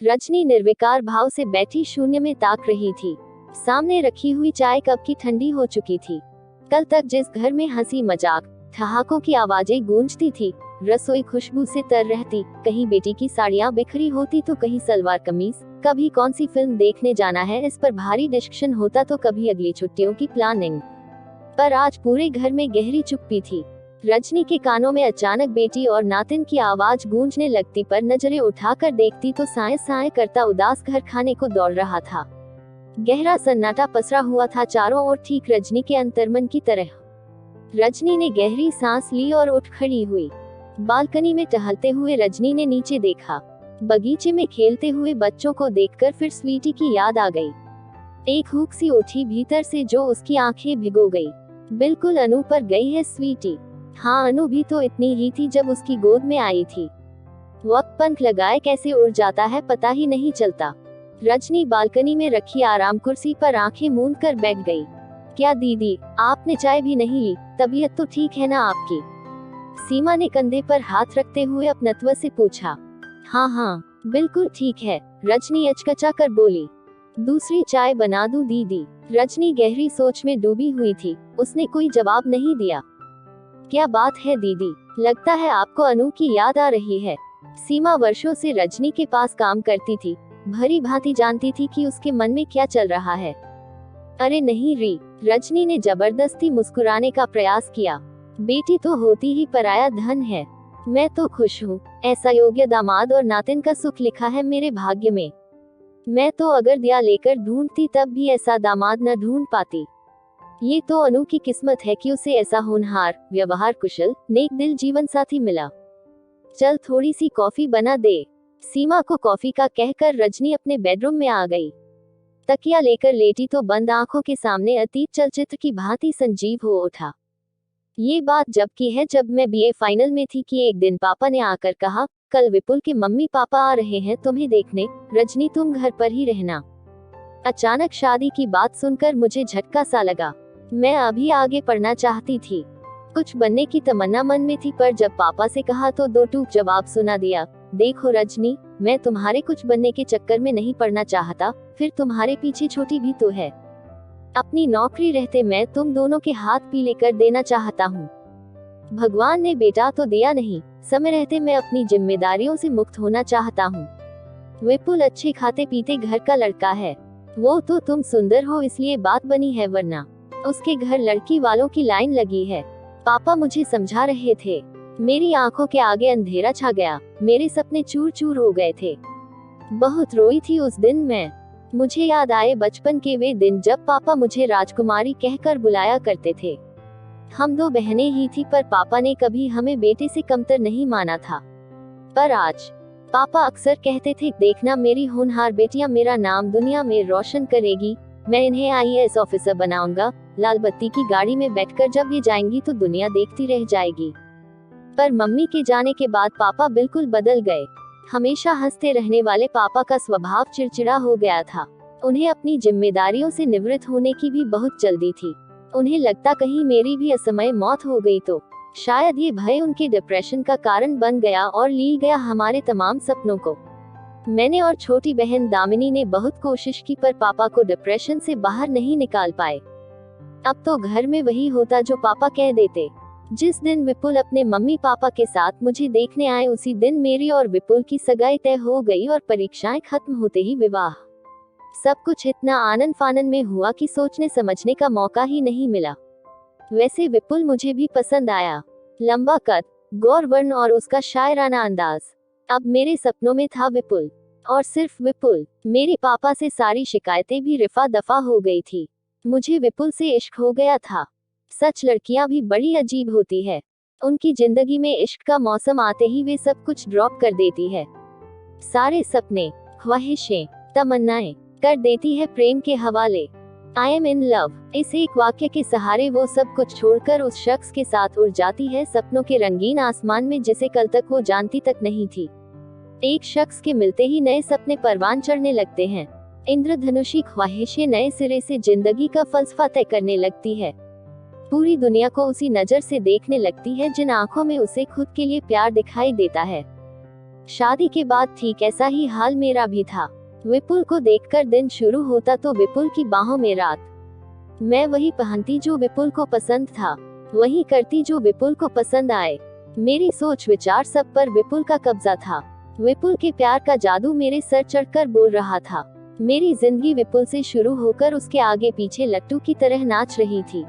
रजनी निर्विकार भाव से बैठी शून्य में ताक रही थी। सामने रखी हुई चाय कप की ठंडी हो चुकी थी। कल तक जिस घर में हंसी मजाक ठहाकों की आवाजें गूंजती थी, रसोई खुशबू से तर रहती, कहीं बेटी की साड़ियां बिखरी होती तो कहीं सलवार कमीज, कभी कौन सी फिल्म देखने जाना है इस पर भारी डिस्कशन होता तो कभी अगली छुट्टियों की प्लानिंग। पर आज पूरे घर में गहरी चुप्पी थी। रजनी के कानों में अचानक बेटी और नातिन की आवाज गूंजने लगती, पर नजरें उठाकर देखती तो साए साए करता उदास घर खाने को दौड़ रहा था। गहरा सन्नाटा पसरा हुआ था चारों ओर, ठीक रजनी के अंतर्मन की तरह। रजनी ने गहरी सांस ली और उठ खड़ी हुई। बालकनी में टहलते हुए रजनी ने नीचे देखा। बगीचे में खेलते हुए बच्चों को देखकर फिर स्वीटी की याद आ गई। एक हुक सी उठी भीतर से जो उसकी आंखें भिगो गई। बिल्कुल अनु पर गई है स्वीटी। हाँ, अनु भी तो इतनी ही थी जब उसकी गोद में आई थी। वक्त पंख लगाए कैसे उड़ जाता है पता ही नहीं चलता। रजनी बालकनी में रखी आराम कुर्सी पर आंखें मूंद कर बैठ गई। क्या दीदी, आपने चाय भी नहीं ली? तबीयत तो ठीक है ना आपकी? सीमा ने कंधे पर हाथ रखते हुए अपनत्व से पूछा। हाँ हाँ, बिल्कुल ठीक है, रजनी अचकचा कर बोली। दूसरी चाय बना दूं दीदी? रजनी गहरी सोच में डूबी हुई थी। उसने कोई जवाब नहीं दिया। क्या बात है दीदी, लगता है आपको अनु की याद आ रही है। सीमा वर्षों से रजनी के पास काम करती थी, भली भांति जानती थी कि उसके मन में क्या चल रहा है। अरे नहीं री, रजनी ने जबरदस्ती मुस्कुराने का प्रयास किया। बेटी तो होती ही पराया धन है। मैं तो खुश हूँ, ऐसा योग्य दामाद और नातिन का सुख लिखा है मेरे भाग्य में। मैं तो अगर दिया लेकर ढूंढती तब भी ऐसा दामाद न ढूंढ पाती। ये तो अनु की किस्मत है कि उसे ऐसा होनहार, व्यवहार कुशल, नेक दिल जीवन साथी मिला। चल थोड़ी सी कॉफी बना दे। सीमा को कॉफी का कहकर रजनी अपने बेडरूम में आ गई। तकिया लेकर लेटी तो बंद आंखों के सामने अतीत चलचित्र की भांति संजीव हो उठा। ये बात जब की है जब मैं बीए फाइनल में थी कि एक दिन पापा ने आकर कहा, कल विपुल के मम्मी पापा आ रहे हैं तुम्हें देखने, रजनी तुम घर पर ही रहना। अचानक शादी की बात सुनकर मुझे झटका सा लगा। मैं अभी आगे पढ़ना चाहती थी, कुछ बनने की तमन्ना मन में थी, पर जब पापा से कहा तो दो टूक जवाब सुना दिया। देखो रजनी, मैं तुम्हारे कुछ बनने के चक्कर में नहीं पड़ना चाहता, फिर तुम्हारे पीछे छोटी भी तो है। अपनी नौकरी रहते मैं तुम दोनों के हाथ पीले कर देना चाहता हूँ। भगवान ने बेटा तो दिया नहीं, समय रहते मैं अपनी जिम्मेदारियों से मुक्त होना चाहता हूँ। विपुल अच्छे खाते पीते घर का लड़का है। वो तो तुम सुंदर हो इसलिए बात बनी है, वरना उसके घर लड़की वालों की लाइन लगी है। पापा मुझे समझा रहे थे। मेरी आंखों के आगे अंधेरा छा गया, मेरे सपने चूर चूर हो गए थे। बहुत रोई थी उस दिन मैं। मुझे याद आए बचपन के वे दिन जब पापा मुझे राजकुमारी कहकर बुलाया करते थे। हम दो बहनें ही थी, पर पापा ने कभी हमें बेटे से कमतर नहीं माना था। पर आज पापा अक्सर कहते थे, देखना मेरी होनहार बेटियां मेरा नाम दुनिया में रोशन करेगी, मैं इन्हें आईएएस ऑफिसर बनाऊंगा। लाल बत्ती की गाड़ी में बैठकर जब ये जाएंगी तो दुनिया देखती रह जाएगी। पर मम्मी के जाने के बाद पापा बिल्कुल बदल गए। हमेशा हंसते रहने वाले पापा का स्वभाव चिड़चिड़ा हो गया था। उन्हें अपनी जिम्मेदारियों से निवृत्त होने की भी बहुत जल्दी थी। उन्हें लगता कहीं मेरी भी असमय मौत हो गई तो शायद ये भय उनके डिप्रेशन का कारण बन गया और ली गया हमारे तमाम सपनों को। मैंने और छोटी बहन दामिनी ने बहुत कोशिश की, पर पापा को डिप्रेशन से बाहर नहीं निकाल पाए। अब तो घर में वही होता जो पापा कह देते। जिस दिन विपुल अपने मम्मी पापा के साथ मुझे देखने आए, उसी दिन मेरी और विपुल की सगाई तय हो गई और परीक्षाएं खत्म होते ही विवाह। सब कुछ इतना आनंद फानन में हुआ कि सोचने समझने का मौका ही नहीं मिला। वैसे विपुल मुझे भी पसंद आया। लंबा कद, गौर वर्ण और उसका शायराना अंदाज। अब मेरे सपनों में था विपुल, और सिर्फ विपुल। मेरे पापा से सारी शिकायतें भी रफा दफा हो गई थी। मुझे विपुल से इश्क हो गया था। सच लड़कियां भी बड़ी अजीब होती है। उनकी जिंदगी में इश्क का मौसम आते ही वे सब कुछ ड्रॉप कर देती है। सारे सपने, ख्वाहिशें, तमन्नाएं कर देती है प्रेम के हवाले। आई एम इन लव, इस एक वाक्य के सहारे वो सब कुछ छोड़कर उस शख्स के साथ उड़ जाती है सपनों के रंगीन आसमान में, जिसे कल तक वो जानती तक नहीं थी। एक शख्स के मिलते ही नए सपने परवान चढ़ने लगते हैं। इंद्रधनुषी ख्वाहिशें नए सिरे से जिंदगी का फलसफा तय करने लगती है। पूरी दुनिया को उसी नजर से देखने लगती है जिन आंखों में उसे खुद के लिए प्यार दिखाई देता है। शादी के बाद ठीक ऐसा ही हाल मेरा भी था। विपुल को देखकर दिन शुरू होता तो विपुल की बाहों में रात। मैं वही पहनती जो विपुल को पसंद था, वही करती जो विपुल को पसंद आए। मेरी सोच विचार सब पर विपुल का कब्जा था। विपुल के प्यार का जादू मेरे सर चढ़कर बोल रहा था। मेरी जिंदगी विपुल से शुरू होकर उसके आगे पीछे लट्टू की तरह नाच रही थी।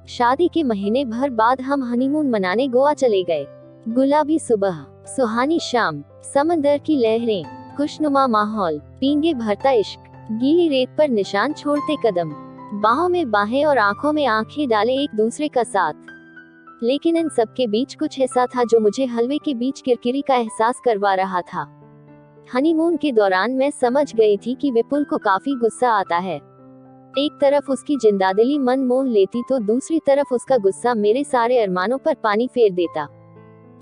शादी के महीने भर बाद हम हनीमून मनाने गोवा चले गए। गुलाबी सुबह, सुहानी शाम, समंदर की लहरें, खुशनुमा माहौल, पींगे भरता इश्क, गीली रेत पर निशान छोड़ते कदम, बाहों में बाहें और आंखों में आंखें डाले एक दूसरे का साथ। लेकिन इन सब के बीच कुछ ऐसा था जो मुझे हलवे के बीच किरकिरी का एहसास करवा रहा था। हनीमून के दौरान मैं समझ गई थी कि विपुल को काफी गुस्सा आता है। एक तरफ उसकी जिंदादिली मन मोह लेती तो दूसरी तरफ उसका गुस्सा मेरे सारे अरमानों पर पानी फेर देता।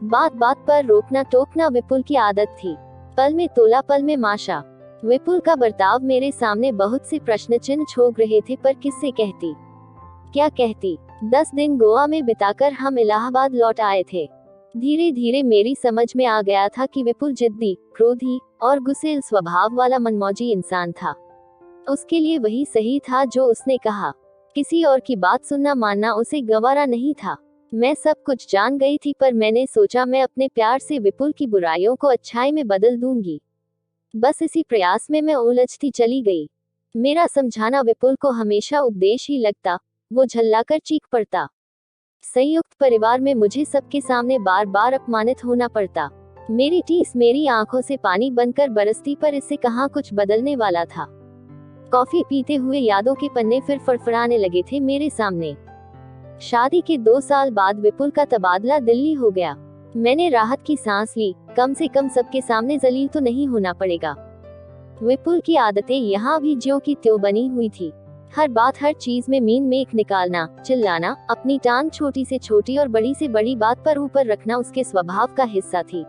बात बात पर रोकना टोकना विपुल की आदत थी। पल में तोला पल में माशा। विपुल का बर्ताव मेरे सामने बहुत से प्रश्न चिन्ह छोड़ रहे थे, पर किससे कहती, क्या कहती। 10 दिन गोवा में बिताकर हम इलाहाबाद लौट आए थे। धीरे धीरे मेरी समझ में आ गया था कि विपुल जिद्दी, क्रोधी और गुस्सेल स्वभाव वाला मनमौजी इंसान था। उसके लिए वही सही था जो उसने कहा। किसी और की बात सुनना मानना उसे गवारा नहीं था। मैं सब कुछ जान गई थी, पर मैंने सोचा मैं अपने प्यार से विपुल की बुराइयों को अच्छाई में बदल दूंगी। बस इसी प्रयास में मैं उलझती चली गई। मेरा समझाना विपुल को हमेशा उपदेश ही लगता, वो झल्लाकर चीख पड़ता। संयुक्त परिवार में मुझे सबके सामने बार बार अपमानित होना पड़ता। मेरी टीस मेरी आंखों से पानी बनकर बरसती, पर इससे कहाँ कुछ बदलने वाला था। कॉफी पीते हुए यादों के पन्ने फिर फड़फड़ाने लगे थे मेरे सामने। शादी के 2 साल बाद विपुल का तबादला दिल्ली हो गया। मैंने राहत की सांस ली, कम से कम सबके सामने जलील तो नहीं होना पड़ेगा। विपुल की आदतें यहाँ भी ज्यों की त्यों बनी हुई थी। हर बात हर चीज में मीन मेख निकालना, चिल्लाना, अपनी टांग छोटी से छोटी और बड़ी से बड़ी बात पर ऊपर रखना उसके स्वभाव का हिस्सा थी।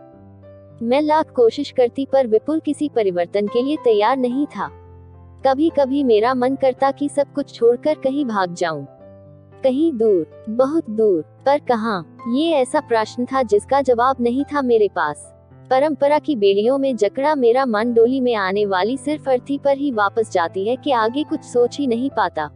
मैं लाख कोशिश करती, पर विपुल किसी परिवर्तन के लिए तैयार नहीं था। कभी कभी मेरा मन करता कि सब कुछ छोड़कर कहीं भाग जाऊं, कहीं दूर, बहुत दूर, पर कहाँ? ये ऐसा प्रश्न था जिसका जवाब नहीं था मेरे पास। परंपरा की बेड़ियों में जकड़ा मेरा मन डोली में आने वाली सिर्फ अर्थी पर ही वापस जाती है कि आगे कुछ सोच ही नहीं पाता।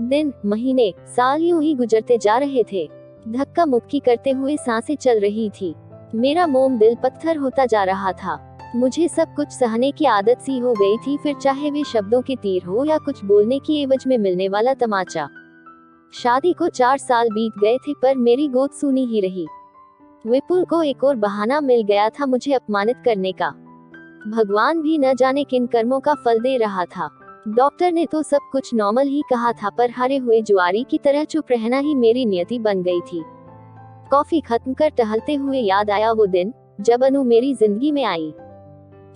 दिन, महीने, साल यूं ही गुजरते जा रहे थे। धक्का मुक्की करते हुए सांसें चल रही थी। मेरा मोम दिल पत्थर होता जा रहा था। मुझे सब कुछ सहने की आदत सी हो गई थी, फिर चाहे वे शब्दों के तीर हो या कुछ बोलने की एवज में मिलने वाला तमाचा। शादी को 4 साल बीत गए थे, पर मेरी गोद सूनी ही रही। विपुल को एक और बहाना मिल गया था मुझे अपमानित करने का। भगवान भी न जाने किन कर्मों का फल दे रहा था। डॉक्टर ने तो सब कुछ नॉर्मल ही कहा था, पर हारे हुए जुआरी की तरह चुप रहना ही मेरी नियति बन गई थी। कॉफी खत्म कर टहलते हुए याद आया वो दिन जब अनु मेरी जिंदगी में आई।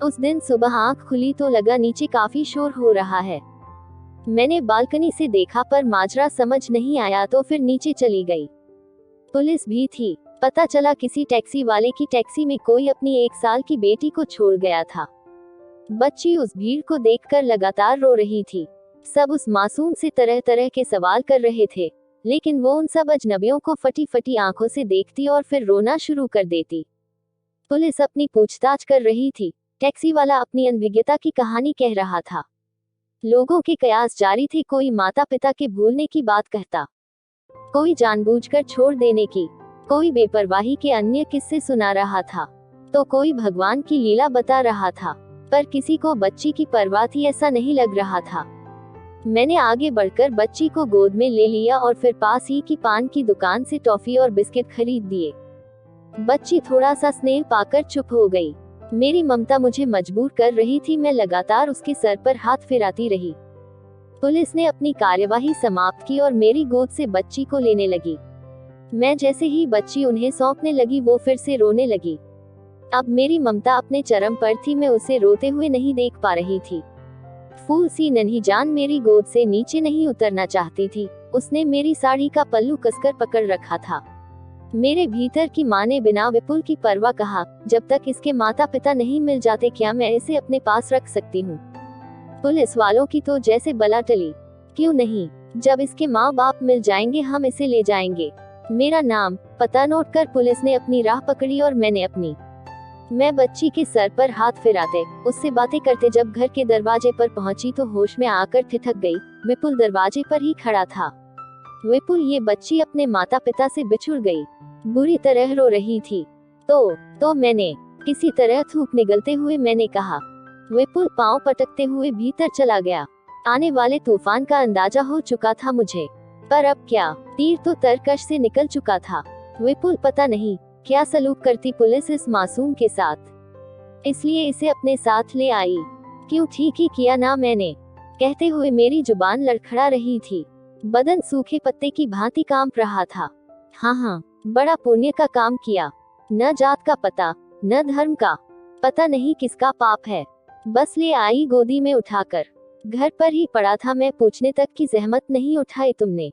उस दिन सुबह आंख खुली तो लगा नीचे काफी शोर हो रहा है। मैंने बालकनी से देखा, पर माजरा समझ नहीं आया तो फिर नीचे चली गई। पुलिस भी थी। पता चला किसी टैक्सी वाले की टैक्सी में कोई अपनी 1 साल की बेटी को छोड़ गया था। बच्ची उस भीड़ को देखकर लगातार रो रही थी। सब उस मासूम से तरह तरह के सवाल कर रहे थे, लेकिन वो उन सब अजनबियों को फटी फटी आंखों से देखती और फिर रोना शुरू कर देती। पुलिस अपनी पूछताछ कर रही थी। टैक्सी वाला अपनी अनभिज्ञता की कहानी कह रहा था। लोगों के कयास जारी थे, कोई माता पिता के भूलने की बात कहता, कोई जानबूझकर छोड़ देने की, कोई बेपरवाही के अन्य किस्से सुना रहा था, तो कोई भगवान की लीला बता रहा था, पर किसी को बच्ची की परवाह थी ऐसा नहीं लग रहा था। मैंने आगे बढ़कर बच्ची को गोद में ले लिया और फिर पास ही की पान की दुकान से टॉफी और बिस्किट खरीद दिए। बच्ची थोड़ा सा स्नेह पाकर चुप हो गई। मेरी ममता मुझे मजबूर कर रही थी। मैं लगातार उसके सर पर हाथ फिराती रही। पुलिस ने अपनी कार्यवाही समाप्त की और मेरी गोद से बच्ची को लेने लगी। मैं जैसे ही बच्ची उन्हें सौंपने लगी वो फिर से रोने लगी। अब मेरी ममता अपने चरम पर थी। मैं उसे रोते हुए नहीं देख पा रही थी। फूल सी नन्ही जान मेरी गोद से नीचे नहीं उतरना चाहती थी। उसने मेरी साड़ी का पल्लू कसकर पकड़ रखा था। मेरे भीतर की माँ ने बिना विपुल की परवाह कहा, जब तक इसके माता पिता नहीं मिल जाते क्या मैं इसे अपने पास रख सकती हूँ। पुलिस वालों की तो जैसे बला टली। क्यों नहीं, जब इसके माँ बाप मिल जाएंगे हम इसे ले जाएंगे। मेरा नाम पता नोट कर पुलिस ने अपनी राह पकड़ी और मैंने अपनी। मैं बच्ची के सर पर हाथ फिराते उससे बातें करते जब घर के दरवाजे पर पहुंची तो होश में आकर ठिठक गई। विपुल दरवाजे पर ही खड़ा था। विपुल, ये बच्ची अपने माता पिता से बिछुड़ गई, बुरी तरह रो रही थी। तो मैंने किसी तरह थूक निगलते हुए मैंने कहा। विपुल पांव पटकते हुए भीतर चला गया। आने वाले तूफान का अंदाजा हो चुका था मुझे, पर अब क्या, तीर तो तरकश से निकल चुका था। विपुल, पता नहीं क्या सलूक करती पुलिस इस मासूम के साथ, इसलिए इसे अपने साथ ले आई। क्यों, ठीक ही किया ना मैंने, कहते हुए मेरी जुबान लड़खड़ा रही थी। बदन सूखे पत्ते की भांति कांप रहा था। हाँ, बड़ा पुण्य का काम किया। न जात का पता, न धर्म का पता, नहीं किसका पाप है। बस ले आई गोदी में उठाकर। घर पर ही पड़ा था मैं, पूछने तक की जहमत नहीं उठाई तुमने।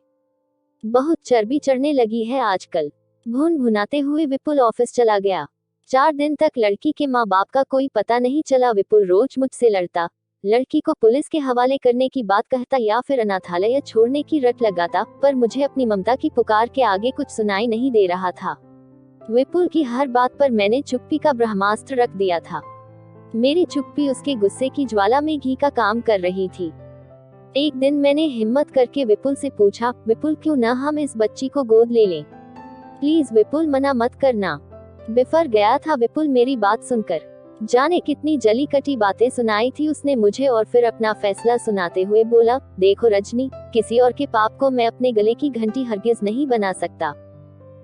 बहुत चर्बी चढ़ने लगी है आजकल। भुन भुनाते हुए विपुल ऑफिस चला गया। 4 दिन तक लड़की के माँ बाप का कोई पता नहीं चला। विपुल रोज मुझसे लड़ता, लड़की को पुलिस के हवाले करने की बात कहता या फिर अनाथालय छोड़ने की रट लगाता, पर मुझे अपनी ममता की पुकार के आगे कुछ सुनाई नहीं दे रहा था। विपुल की हर बात पर मैंने चुप्पी का ब्रह्मास्त्र रख दिया था। मेरी चुप्पी उसके गुस्से की ज्वाला में घी का काम कर रही थी। एक दिन मैंने हिम्मत करके विपुल से पूछा, विपुल, क्यों न हम इस बच्ची को गोद ले लें? प्लीज विपुल, मना मत करना। बिफर गया था विपुल मेरी बात सुनकर। जाने कितनी जली कटी बातें सुनाई थी उसने मुझे, और फिर अपना फैसला सुनाते हुए बोला, देखो रजनी, किसी और के पाप को मैं अपने गले की घंटी हरगिज नहीं बना सकता।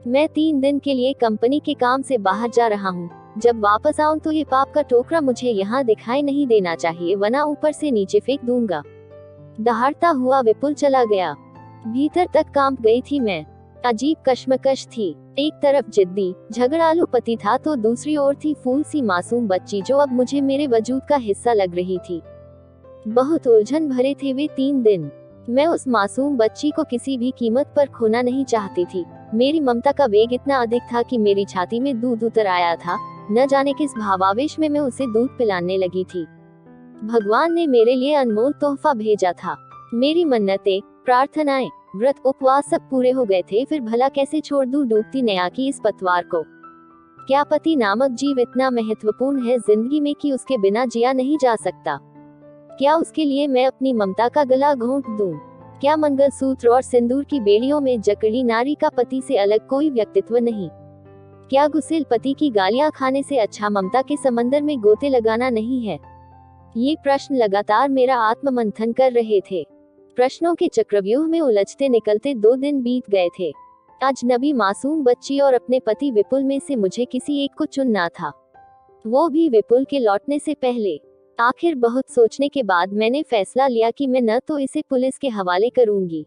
मैं 3 दिन के लिए कंपनी के काम से बाहर जा रहा हूँ। जब वापस आऊं तो ये पाप का टोकरा मुझे यहाँ दिखाई नहीं देना चाहिए, वरना ऊपर से नीचे फेंक दूंगा। दहाड़ता हुआ विपुल चला गया। भीतर तक कांप गई थी मैं। अजीब कश्मकश थी। एक तरफ जिद्दी झगड़ालू पति था तो दूसरी ओर थी फूल सी मासूम बच्ची जो अब मुझे मेरे वजूद का हिस्सा लग रही थी। बहुत उलझन भरे थे वे 3 दिन। मैं उस मासूम बच्ची को किसी भी कीमत पर खोना नहीं चाहती थी। मेरी ममता का वेग इतना अधिक था कि मेरी छाती में दूध उतर आया था। न जाने किस भावावेश में मैं उसे दूध पिलाने लगी थी। भगवान ने मेरे लिए अनमोल तोहफा भेजा था। मेरी मन्नतें, प्रार्थनाएं, व्रत उपवास सब पूरे हो गए थे, फिर भला कैसे छोड़ दूं डूबती नया की इस पतवार को। क्या पति नामक जीव इतना महत्वपूर्ण है जिंदगी में कि उसके बिना जिया नहीं जा सकता? क्या उसके लिए मैं अपनी ममता का गला घोंट दूं? क्या मंगलसूत्र और सिंदूर की बेड़ियों में जकड़ी नारी का पति से अलग कोई व्यक्तित्व नहीं? क्या गुस्सेल पति की गालियां खाने से अच्छा ममता के समंदर में गोते लगाना नहीं है? ये प्रश्न लगातार मेरा आत्ममंथन कर रहे थे। प्रश्नों के चक्रव्यूह में उलझते निकलते 2 दिन बीत गए थे। अजनबी मासूम बच्ची और अपने पति विपुल में से मुझे किसी एक को चुनना था, वो भी विपुल के लौटने से पहले। आखिर बहुत सोचने के बाद मैंने फैसला लिया कि मैं न तो इसे पुलिस के हवाले करूंगी,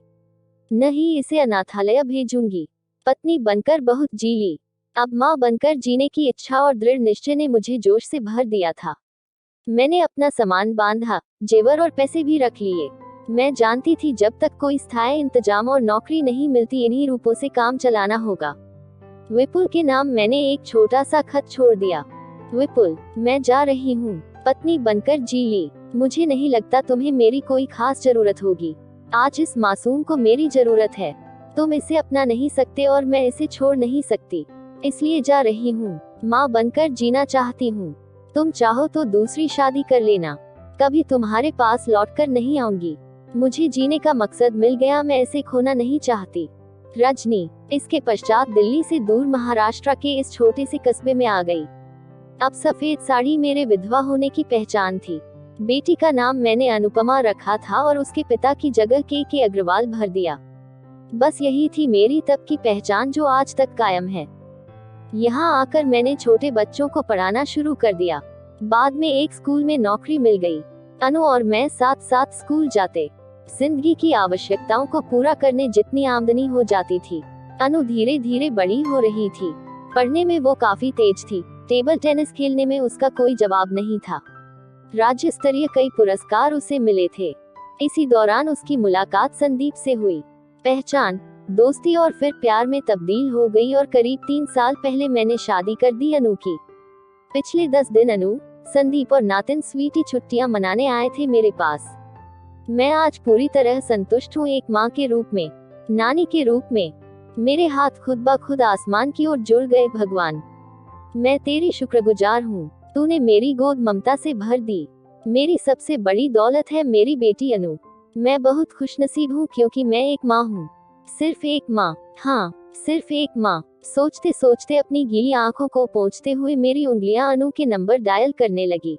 न ही इसे अनाथालय भेजूंगी। पत्नी बनकर बहुत जी ली, अब माँ बनकर जीने की इच्छा और दृढ़ निश्चय ने मुझे जोश से भर दिया था। मैंने अपना सामान बांधा, जेवर और पैसे भी रख लिए। मैं जानती थी जब तक कोई स्थायी इंतजाम और नौकरी नहीं मिलती इन्हीं रूपों से काम चलाना होगा। विपुल के नाम मैंने एक छोटा सा खत छोड़ दिया। विपुल, मैं जा रही हूँ, पत्नी बनकर जी ली। मुझे नहीं लगता तुम्हें मेरी कोई खास जरूरत होगी। आज इस मासूम को मेरी जरूरत है। तुम इसे अपना नहीं सकते और मैं इसे छोड़ नहीं सकती, इसलिए जा रही हूँ। माँ बनकर जीना चाहती हूँ। तुम चाहो तो दूसरी शादी कर लेना, कभी तुम्हारे पास लौटकर नहीं आऊंगी। मुझे जीने का मकसद मिल गया, मैं इसे खोना नहीं चाहती। रजनी। इसके पश्चात दिल्ली से दूर महाराष्ट्र के इस छोटे से कस्बे में आ गई। अब सफेद साड़ी मेरे विधवा होने की पहचान थी। बेटी का नाम मैंने अनुपमा रखा था और उसके पिता की जगह के अग्रवाल भर दिया। बस यही थी मेरी तब की पहचान जो आज तक कायम है। यहाँ आकर मैंने छोटे बच्चों को पढ़ाना शुरू कर दिया। बाद में एक स्कूल में नौकरी मिल गई। अनु और मैं साथ साथ स्कूल जाते। जिंदगी की आवश्यकताओं को पूरा करने जितनी आमदनी हो जाती थी। अनु धीरे धीरे बड़ी हो रही थी। पढ़ने में वो काफी तेज थी। टेबल टेनिस खेलने में उसका कोई जवाब नहीं था। राज्य स्तरीय कई पुरस्कार उसे मिले थे। इसी दौरान उसकी मुलाकात संदीप से हुई। पहचान, दोस्ती और फिर प्यार में तब्दील हो गई और करीब 3 साल पहले मैंने शादी कर दी अनु की। पिछले 10 दिन अनु, संदीप और नातिन स्वीटी छुट्टियां मनाने आए थे मेरे पास। मैं आज पूरी तरह संतुष्ट हूँ, एक माँ के रूप में, नानी के रूप में। मेरे हाथ खुद ब खुद आसमान की ओर जुड़ गए। भगवान, मैं तेरी शुक्रगुजार हूँ, तूने मेरी गोद ममता से भर दी। मेरी सबसे बड़ी दौलत है मेरी बेटी अनु। मैं बहुत खुशनसीब हूँ क्योंकि मैं एक माँ हूँ। सिर्फ एक माँ, हाँ सिर्फ एक माँ। सोचते सोचते अपनी गीली आंखों को पोंछते हुए मेरी उंगलियां अनु के नंबर डायल करने लगी।